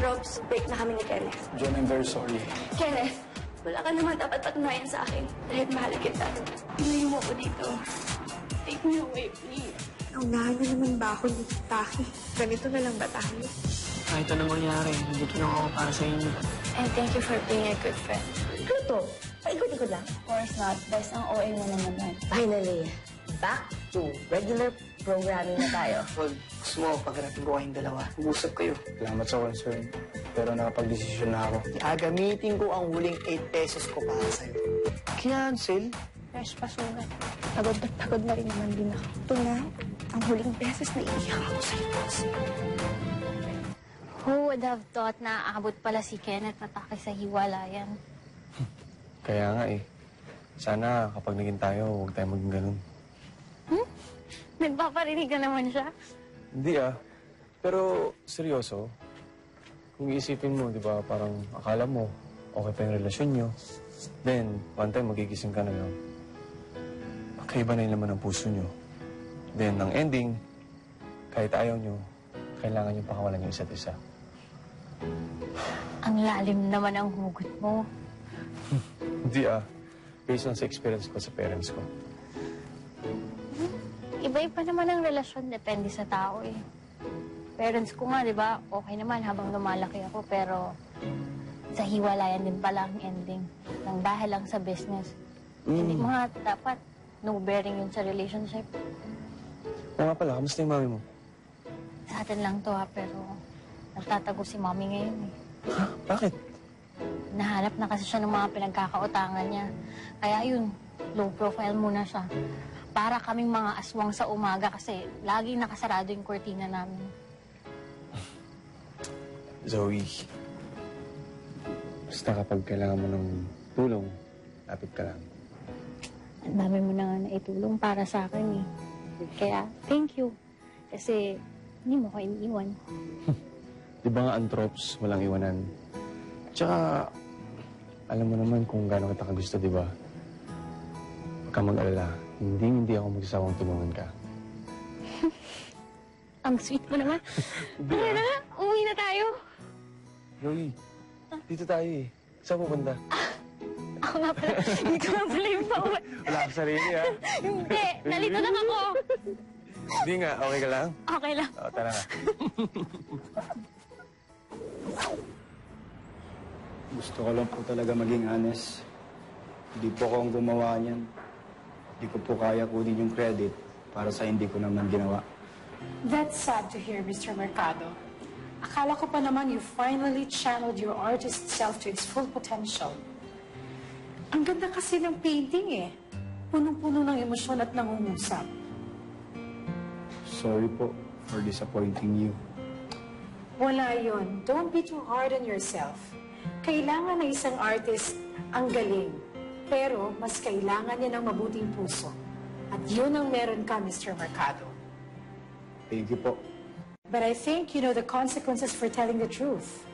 Robs, break na kami ni Kenneth. John, I'm very sorry. Kenneth, wala ka naman dapat patunayan sa akin. Dahil mahal kita. Ilayo mo ko dito. Take me away, please. Naunahan na naman ba ako ni Taki? Ganito na lang ba tayo? Kahit anong mangyari, nandito lang ako para sa inyo. And thank you for being a good friend. Ano to? Paikot-ikot lang? Of course not. Best ang OA mo na naman. Finally, back to regular programming na tayo. Tol, gusto mo, pagkarating ko kayong dalawa, mag-usap kayo. Salamat sa concern. Pero nakapag-desisyon na ako. Gagamitin ko ang huling 8 pesos ko para sa'yo. Cancel? Fresh pa sugat. Pagod na rin naman din ako. Ito na, ang huling beses na iiyak ako sa boss. Who would have thought na aabot pala si Kenneth matake sa hiwalayan? Kaya nga eh. Sana kapag naging tayo, huwag tayo maging ganun. Nagpaparinig ka naman siya? Hindi ah. Pero seryoso, kung iisipin mo, di ba, parang akala mo, okay pa yung relasyon nyo. Then, one time magigising ka na lang. Magkaiba na yung laman ng puso nyo. Then, ang ending, kahit ayaw nyo, kailangan nyo pakawalan yung isa't isa. Ang lalim naman ang hugot mo. Hindi ah. Based on sa experience ko sa parents ko. Iba-iba naman ang relasyon, depende sa tao eh. Parents ko nga, di ba, okay naman habang lumalaki ako, pero sa hiwalayan din pala ang ending. Nang dahil lang sa business. Hindi mo nga dapat no bearing yun sa relationship. Oo nga pala, kamusta yung mami mo? Sa atin lang to ha, pero nagtatago si mommy ngayon eh. Ha? Bakit? Nahanap na kasi siya ng mga pinagkakautangan niya. Kaya yun, low profile muna siya. Para kaming mga aswang sa umaga kasi laging nakasarado yung kurtina namin. Zoe, basta kapag kailangan mo ng tulong, lapit ka lang. Ang dami mo na nga naitulong para sa akin eh. Kaya, thank you. Kasi hindi mo ko iniiwan. Di ba nga antrops, walang iwanan? Tsaka, alam mo naman kung gaano kita kagusto, di ba? Huwag kang mag-alala. Hindi ako magsasawang tulungan ka. Ang sweet mo naman. Tara na, umuwi na tayo. Zoe, dito tayo eh. Saan pupunta? Ako nga pala, dito nga pala yung pauwi. Wala ka sarili ah. Hindi, nalito lang ako. Hindi nga, okay ka lang? Okay lang. Oo, tara na. Gusto ko lang po talaga maging honest. Hindi po ako ang gumawa niyan. Hindi ko po kaya kunin yung credit para sa hindi ko naman ginawa. That's sad to hear, Mr. Mercado. Akala ko pa naman you finally channeled your artist self to its full potential. Ang ganda kasi ng painting eh. Punong-puno ng emosyon at nangungusap. Sorry po for disappointing you. Wala yun. Don't be too hard on yourself. Kailangan na isang artist ang galing. Pero mas kailangan niya ng mabuting puso. At yun ang meron ka, Mr. Mercado. Thank you po. But I think you know the consequences for telling the truth.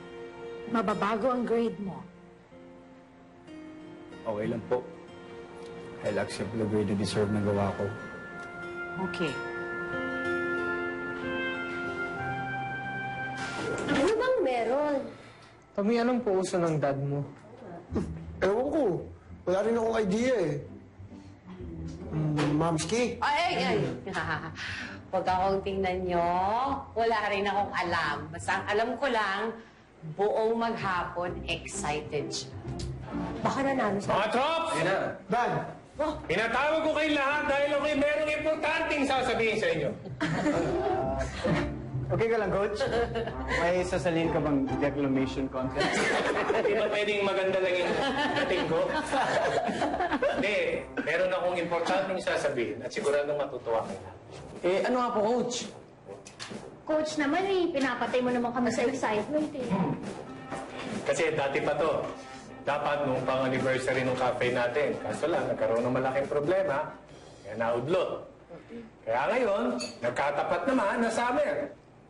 Mababago ang grade mo. Okay lang po. I'll accept the grade na deserve na gawa ko. Okay. Ano bang meron? Tami, anong pauso ng dad mo? Ewan ko. Wala rin akong idea eh. Mamski? Ay! Huwag akong tingnan nyo. Wala rin akong alam. Basta ang alam ko lang, buong maghapon, excited siya. Baka nanalo sa... Mga trops! Dad! Pinatawag ko kayo lahat dahil okay, merong importanteng sasabihin sa inyo. Okay ka lang, Coach? May sasalin ka bang declamation contest? Di ba pwedeng maganda lang yung dating ko? Hindi, meron akong importanteng sasabihin at siguradong matutuwa kayo. Eh, ano nga po, Coach? Coach naman eh, pinapatay mo naman kami sa excitement eh. Kasi dati pa to. Dapat nung pang-anniversary ng cafe natin. Kaso lang, nagkaroon ng malaking problema. Kaya naudlot. Kaya ngayon, nagkatapat naman na summer.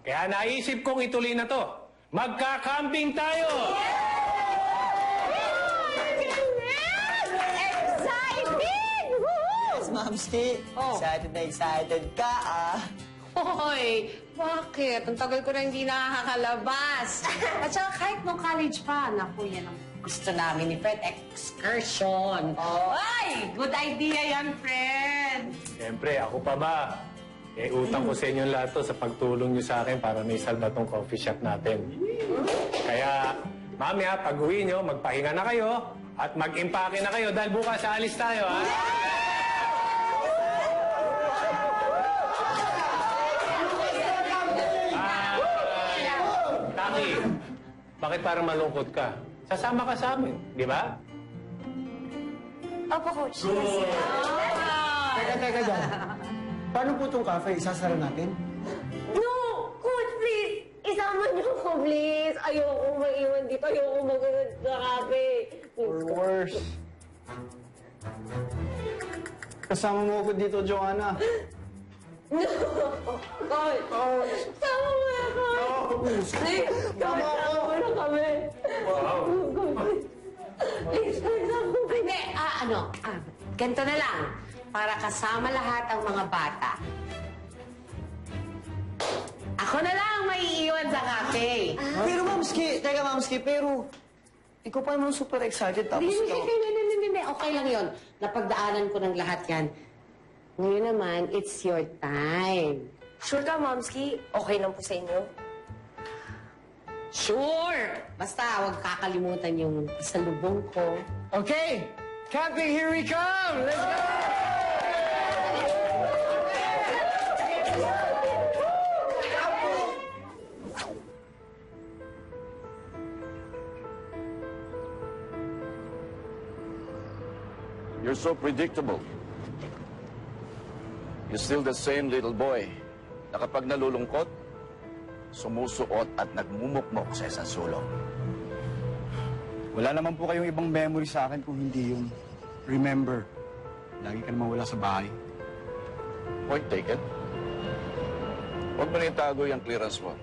Kaya naisip kong ituloy na to. Magka-camping tayo! Yes, Mamski. Excited na excited ka, ah. Hoy, Bakit? Ang tagal ko na hindi nakakakalabas. At saka kahit nung college pa, naku, yan ang gusto namin ni Fred, excursion. Ay! Good idea yan, Fred! Siyempre, ako pa ba? Utang ko sa inyong lahat to sa pagtulong nyo sa akin para may salba tong coffee shop natin. Kaya, mamaya, pag-uwi nyo, magpahinga na kayo at mag-impake na kayo dahil bukas aalis tayo, ha? Taki, bakit parang malungkot ka? Sasama ka sa amin, di ba? Opo, Coach. Teka dyan. Paano po itong cafe? Isasara natin? No! Coach, please! Isama niyo ko, please! Ayoko maiwan dito. Ayoko mag-unod sa cafe. Or worse. Kasama mo ako dito, Joanna. No! Coach! Sama mo ako! Please! Sama mo na kami! Please, sama mo kami! Hindi, ganito na lang. Para kasama lahat ang mga bata. Ako na lang maiiwan sa cafe. Pero Mamski, teka Mamski, pero ikaw pa naman super excited tapos ikaw. Hindi. Okay lang yon. Napagdaanan ko ng lahat yan. Ngayon naman, it's your time. Sure ka, Momski? Okay lang po sa inyo? Sure! Basta, huwag kakalimutan yung pasalubong ko. Okay! Camping, here we come! Let's go! You're so predictable. You're still the same little boy na kapag nalulungkot, sumusuot at nagmumukmok sa isang sulong. Wala naman po kayong ibang memory sa akin kung hindi yung remember. Lagi ka naman wala sa bahay. Point taken. Huwag mo na itago yung clearance mo.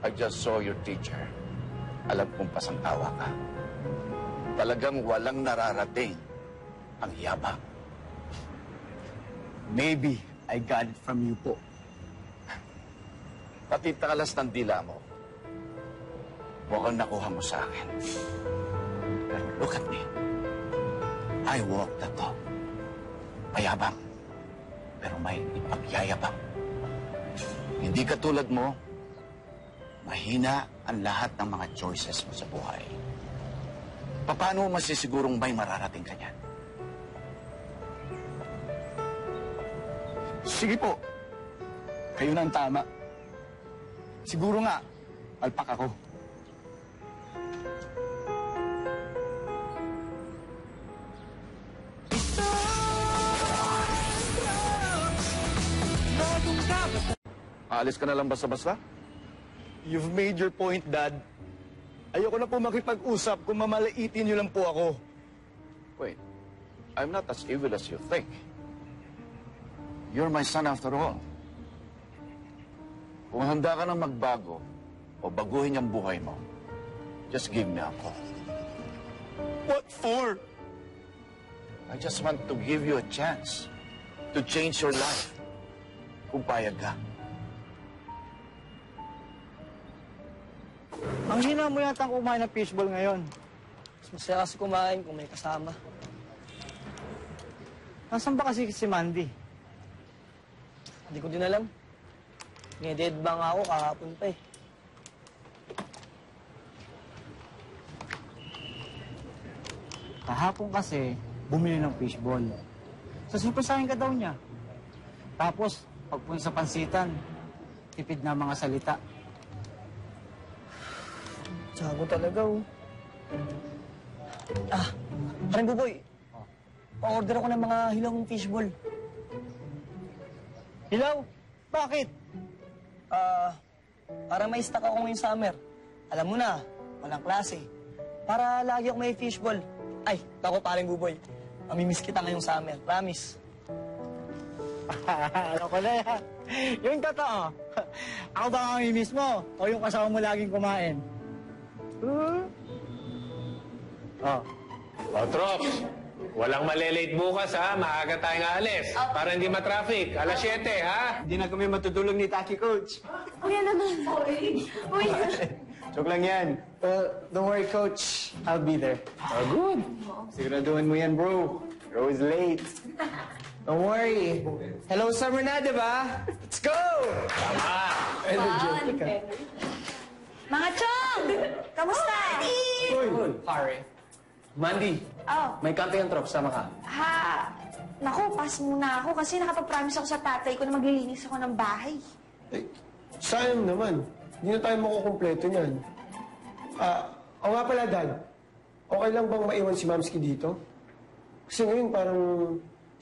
I just saw your teacher. Alam kong pasang-awa ka. Talagang walang nararating ang yabang. Maybe I got it from you po. Pati takalas ng dila mo, mukhang nakuha mo sa akin. Pero look at me. I walk the talk. Mayabang, pero may ipagyayabang. Hindi katulad mo, mahina ang lahat ng mga choices mo sa buhay. Paano mo masisigurong may mararating ka niyan? Sige po. Kayo na ang tama. Siguro nga, palpak ako. Aalis ka na lang basta-basta? You've made your point, Dad. Ayoko na po makipag-usap kung mamalaitin niyo lang po ako. Wait, I'm not as evil as you think. You're my son after all. Kung handa ka nang magbago o baguhin ang buhay mo, just give me a call. What for? I just want to give you a chance to change your life. Kung payag ka. Ang hina mo yata kumain ng fishball ngayon. Mas masaya kasi kumain kung may kasama. Nasaan ba kasi si Mandy? Hindi ko din alam. Nge-dead ba nga ako kahapon pa eh. Kahapon kasi, bumili ng fishball. Sasapasahin ka daw niya. Tapos, pagpunta sa pansitan, tipid na mga salita. Tsago talaga oh. Parang Buboy. Pa-order ako ng mga hilawong fishball. Hilaw? Bakit? Para may stock ako ngayong summer. Alam mo na, walang klase. Para lagi ako may fishball. Ay, ako parang Buboy. Mamimiss kita ngayong summer. Promise. Ano ko na yan? Yung totoo. Ako ba ang mamimiss mo? O yung kasama mo laging kumain? O, Trops, walang malilate bukas, ha? Maaga tayong aalis. Para hindi matraffic. Alas 7, ha? Hindi na kami matutulog ni Taki, Coach. Kuya naman. Uy. Joke lang yan. Don't worry, Coach. I'll be there. Oh, good. Siguraduhan mo yan, bro. You're always late. Don't worry. Hello, summer na, di ba? Let's go! Tama. Mga chong! Kamusta? Pare. Mandy, Oh, may kanto yung trop. Sama ka. ha. Naku, pass muna ako kasi nakapag-promise ako sa tatay ko na maglilinis ako ng bahay. Eh, sayang naman. Hindi na tayo makukumpleto niyan. O nga pala, Dad. Okay lang bang maiwan si Mamski dito? Kasi ngayon parang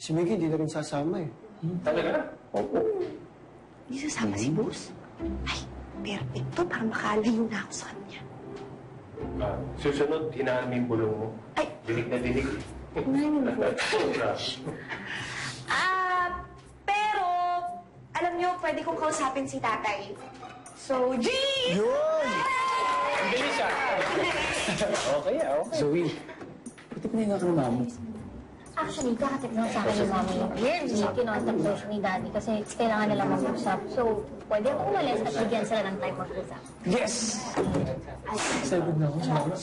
si Miggy hindi na rin sasama eh. Talaga? Oo. Hindi sasama si Boss? Ay, perfecto. Para makalayo na ako sa kanya. Susunod, hinaan mo yung bulong mo. Ay. Dinig na dinig. Pero, alam niyo, pwede kong kausapin si tatay. So, G! Yun! Ang bilis, ah. Okay. Zoe, pwede pinahinga ka ng mami. Actually, kakatip lang sa akin ni Mami. Kinontact daw siya ni Daddy kasi kailangan nila mag-usap. So, pwede ako umalis at bigyan sila ng time mag-usap. Yes! Excited na ako sa mga.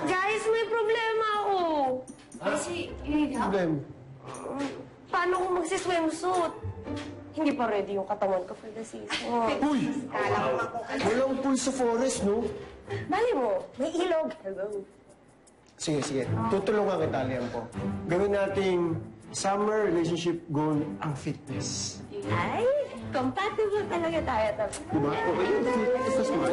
Guys, may problema ako. Kasi, yun ha? Problem. Paano kung magsiswimsuit? Hindi pa ready yung katawan ko for the season. Uy! Kala ko Walang pool sa forest, no? Mali mo, may ilog. Hello. Sige. Tutulungan kita, Liam po. Gawin nating summer relationship goal ang fitness. Ay, compatible talaga tayo. Diba? Okay yung fitness mo.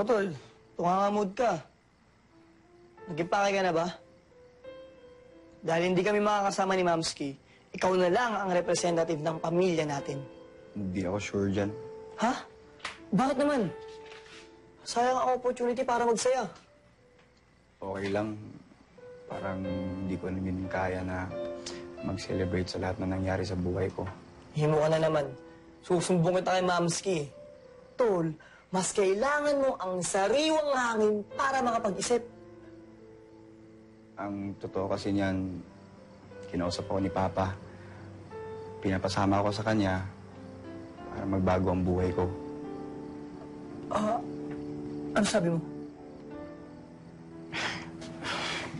Tol, tungangamod ka. Nag-impake ka na ba? Dahil hindi kami makakasama ni Mamski, ikaw na lang ang representative ng pamilya natin. Hindi ako sure dyan. Ha? Bakit naman? Sayang ang opportunity para magsaya. Okay lang. Parang hindi ko namin kaya na mag-celebrate sa lahat na nangyari sa buhay ko. Himo ka na naman. Susumbong kita kay Mamski. Tol, mas kailangan mo ang sariwang hangin para makapag-isip. Ang totoo kasi niyan, kinausap ako ni Papa. Pinapasama ako sa kanya para magbago ang buhay ko. Ano sabi mo?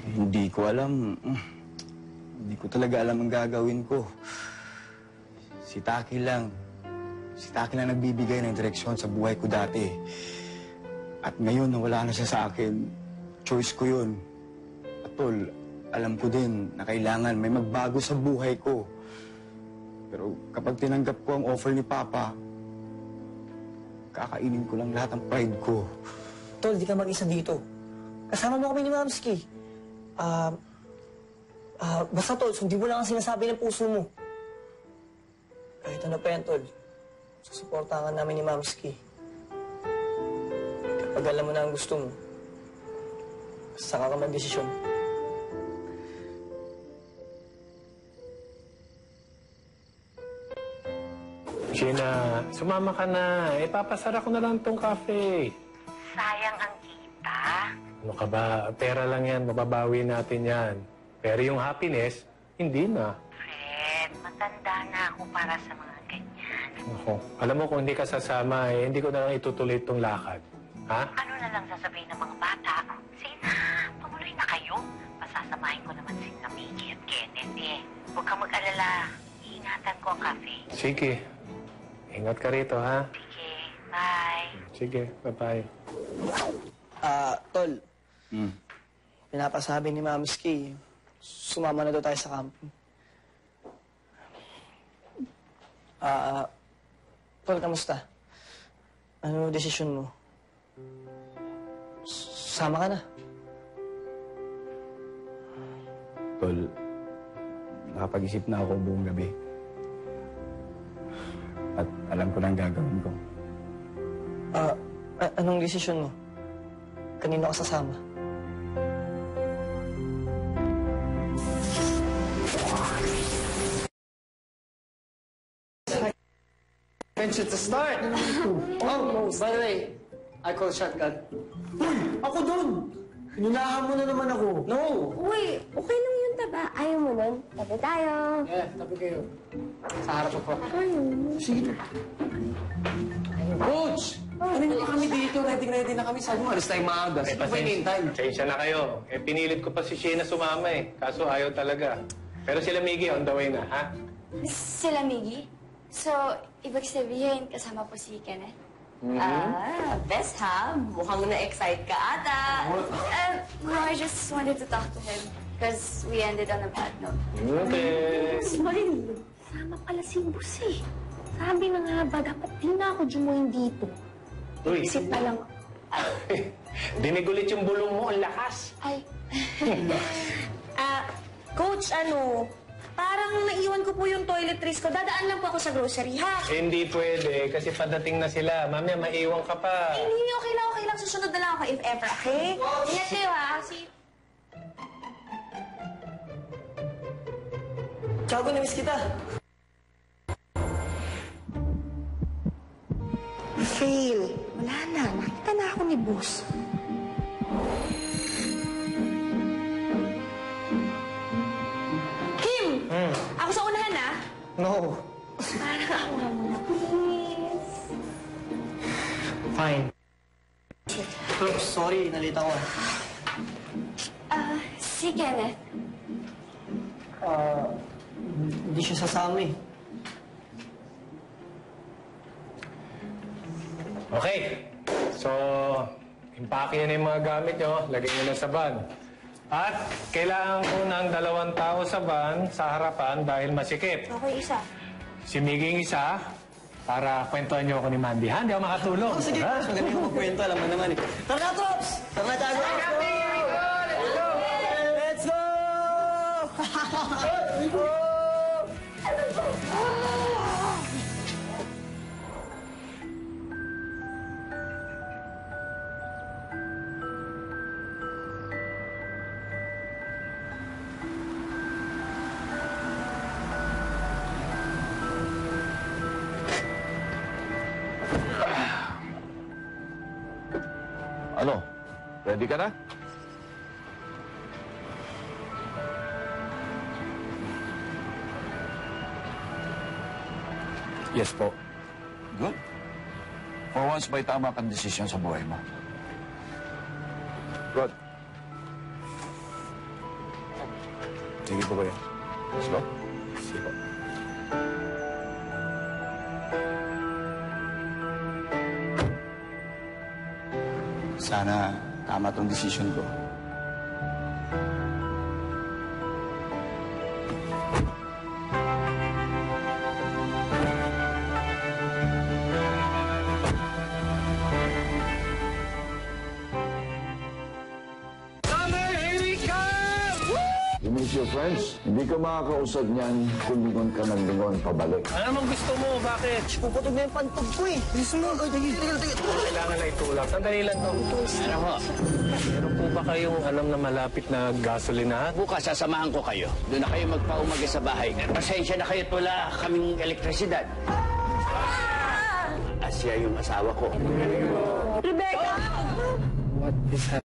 Hindi ko alam. Hindi ko talaga alam ang gagawin ko. Si Taki lang. Si Taki lang nagbibigay ng direksyon sa buhay ko dati. At ngayon, nawala na siya sa akin. Choice ko yun. At tol, alam ko din na kailangan may magbago sa buhay ko. Pero kapag tinanggap ko ang offer ni Papa, kakainin ko lang lahat ng pride ko. Tol, di ka mag-isa dito. Kasama mo kami ni Mamski. Basta tol, sundin mo lang ang sinasabi ng puso mo. Kahit ano pa yan, tol. Susuportahan namin ni Mamski. Kapag alam mo na ang gusto mo, saka ka mag-desisyon. Gina, sumama ka na. Papasara ko na lang tong cafe. Sayang ang kita. Ano ka ba? Pera lang yan. Mababawi natin yan. Pero yung happiness, hindi na. Fred, matanda na ako para sa mga ganyan. Ako, alam mo kung hindi ka sasama, hindi ko na lang itutuloy itong lakad. Ha? Ano na lang sasabihin ng mga bata? Sige na, tumuloy na kayo. Pasasamahin ko naman si Miggy at Kenneth eh. Huwag kang mag-alala. Iingatan ko ang cafe. Sige. Ingat ka rito, ha? Sige, bye. Sige, bye-bye. Tol. Pinapasabi ni Mamski, sumama na daw tayo sa camping. Tol, kamusta? Ano desisyon mo? Sama ka na. Tol, nakapag-isip na ako buong gabi. At alam ko na ang gagawin ko. Anong desisyon mo? Kanino ka sasama? Friends, it's a start. Oh, by the way, I call shotgun. Ako doon! Inunahan mo na naman ako. No! Uy, okay lang yun, taba. Ayaw mo nun? Tabi tayo. Yeah, tabi kayo. Sa harap ako. Sige. Coach! Ano na kami dito? Ready na kami. Sabi mo, alis tayong maaga. Sino ba hinihintay? Pasensya na kayo. Pinilit ko pa si Sheena sumama Kaso ayaw talaga. Pero sila Miggy on the way na, ha? Sila Miggy? So, ibig sabihin, kasama po si Kenneth? Best ha? Mukhang na-excite ka ata. No, I just wanted to talk to him because we ended on a bad note. Okay. Smile. Sama pala si Bus eh. Sabi na nga ba, dapat di na ako jumoin dito. Uy. Exit na lang. Dinigulit yung bulong mo, ang lakas. Ay, Coach, parang naiwan ko po yung toiletries ko. Dadaan lang po ako sa grocery, ha? Hindi pwede, kasi padating na sila. Mamaya, maiwan ka pa. Hindi, okay lang. Susunod na lang ako if ever, okay? ingat kayo ha. Tiago, na-miss kita. Fail. Wala na. Nakita na ako ni Boss. Kim! Ako sa unahan, ha? No. Parang ako nga muna, please. Fine. Oops, sorry. Nalita ko. Si Kenneth. Hindi siya sasama eh. Okay. So, impake nyo na yung mga gamit nyo. Lagay nyo na sa van. At kailangan ko ng 2 tao sa van sa harapan dahil masikip. Okay, isa. Si Miggy isa para kwentuhan nyo ako ni Mandy. Ha? Hindi ako makatulong. Oh, sige. Ha? Magaling ko magkwento. Alam mo naman eh. Tara na, Trops! Tara na, Tiago! Let's go! Let's go! Ano? Ready ka na? Yes po. Good. For once, may tama kang desisyon sa buhay mo. Good. Sige po kayo. Let's go. Sige po. Sana tama tong decision ko. You miss your friends? Hindi ka makakausad niyan kung lingon ka ng lingon pabalik. Ano namang gusto mo? Bakit? Puputog na yung pantog ko eh. Bilis mo. Ay, tigil. Kailangan na itulak. Sandali lang to. Ano ho? Meron po ba kayong alam na malapit na gasolinahan? Bukas sasamahan ko kayo. Doon na kayo magpaumagi sa bahay. Pasensya na kayo at wala kaming elektrisidad. Asya yung asawa ko. Rebecca! What is happening?